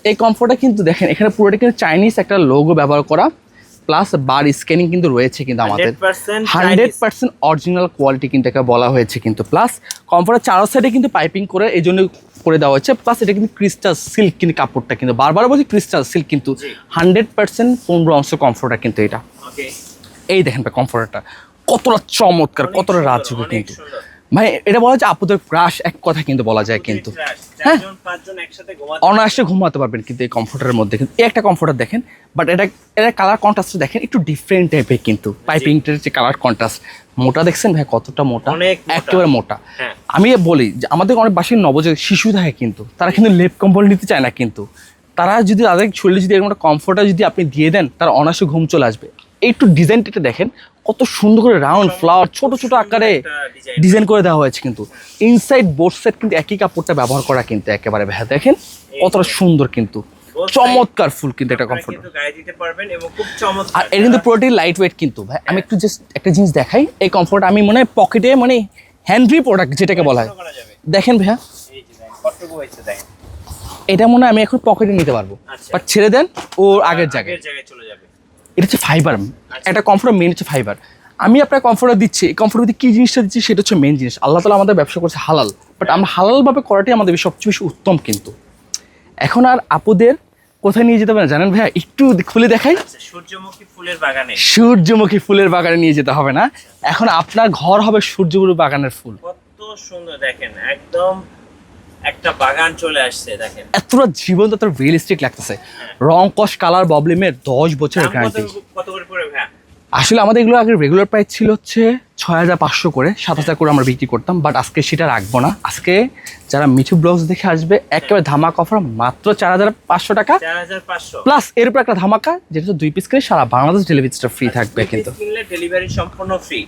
এই কমফোর্টটা কিন্তু দেখেন এখানে পুরোটা কিন্তু চাইনিজ একটা লোগো ব্যবহার করা, প্লাস বার স্ক্যানিং কিন্তু রয়েছে কিন্তু আমাদের 100% অরিজিনাল কোয়ালিটি কিন্তু এটা বলা হয়েছে কিন্তু। প্লাস কমফোর্টের চার সাইডে কিন্তু পাইপিং করে এই জন্য করে দেওয়া হয়েছে। প্লাস এটা কিন্তু ক্রিস্টাল সিল্ক কিন্তু কাপড়টা কিন্তু বারবার বলছি ক্রিস্টাল সিল্ক কিন্তু 100% 15 অংশ কমফোর্টার কিন্তু এটা। এই দেখেন ভাই কমফোর্টারটা কতটা চমৎকার, কতটা রাজযোগ্য কিন্তু ভাই। এটা বলা যায় আপুদের ক্রাশ এক কথা কিন্তু বলা যায় কিন্তু। হ্যাঁ, অনায়াসে ঘুমাতে পারবেন কিন্তু এই কমফোর্টারের মধ্যে। কিন্তু এই একটা কমফোর্টার দেখেন, বাট এটা কালার কন্ট্রাস্ট দেখেন একটু ডিফারেন্ট টাইপের কিন্তু। পাইপিংটার যে কালার কন্ট্রাস্ট, মোটা দেখছেন ভাই কতটা মোটা, একেবারে মোটা। আমি বলি যে আমাদের অনেক বাসায় নবজাতক শিশু থাকে কিন্তু তারা কিন্তু লেপ কম্বল নিতে চায় না কিন্তু। তারা যদি তাদের শরীরে যদি এরকম একটা কমফোর্টার যদি আপনি দিয়ে দেন, তার অনায়াসে ঘুম চলে আসবে। একটু ডিজাইনটা দেখেন কত সুন্দর করে রাউন্ড ফ্লাওয়ার ছোট ছোট আকারে ডিজাইন করে দেওয়া হয়েছে কিন্তু। ইনসাইড বোর্ড সেট কিন্তু একই কাপড়টা ব্যবহার করা কিন্তু একেবারে ভাই দেখেন কতটা সুন্দর কিন্তু, চমৎকার ফুল কিন্তু একটা কমফোর্ট। আর এটা কিন্তু পুরোটাই লাইট ওয়েট কিন্তু ভাই। আমি একটু জাস্ট একটা জিনিস দেখাই, এই কমফোর্ট আমি মনে হয় পকেটে মানে হ্যান্ড্রি প্রোডাক্ট যেটাকে বলা হয় দেখেন ভাইয়া, এটা মনে হয় আমি এখন পকেটে নিতে পারবো, বাট ছেড়ে দেন ও আগের জায়গায় চলে যাবে। এটা হচ্ছে ফাইবার, একটা কমফোর্ট মেন হচ্ছে ফাইবার। আমি আপনার কমফোর্টার দিচ্ছি, এই কমফোর্টার কী জিনিসটা দিচ্ছি সেটা হচ্ছে মেন জিনিস। আল্লাহ তাআলা আমাদের ব্যবসা করছে হালাল, বাট আমরা হালালভাবে করাটাই আমাদের সবচেয়ে বেশি উত্তম কিন্তু। এখন আর আপুদের কোথায় নিয়ে যেতে হবে না জানেন ভাইয়া, একটু খুলে দেখাই। সূর্যমুখী ফুলের বাগানে, সূর্যমুখী ফুলের বাগানে নিয়ে যেতে হবে না, এখন আপনার ঘর হবে সূর্যমুখী বাগানের ফুল। কত সুন্দর দেখেন, একদম একটা বাগান চলে আসছে দেখেন, এতটা জীবন্ত, এত রিয়েলিস্টিক লাগতেছে। রং কস কালার প্রবলেমের 10 বছরের গ্যারান্টি। কত করে পড়ে ভাইয়া? আসলে আমাদের এগুলো আগে রেগুলার প্রাইস ছিল হচ্ছে 6500 করে, 7000 করে আমরা বিক্রি করতাম, বাট আজকে সেটা রাখবো না। আজকে যারা মিঠু ব্লগস দেখে আসবে একেবারে ধামাকা অফার, মাত্র 4500 টাকা, 4500 প্লাস এর উপর একটা ধামাকা যেটা 2 পিস করে সারা বাংলাদেশ ডেলিভারি ফ্রি থাকবে কিন্তু। ডেলিভারি সম্পূর্ণ ফ্রি।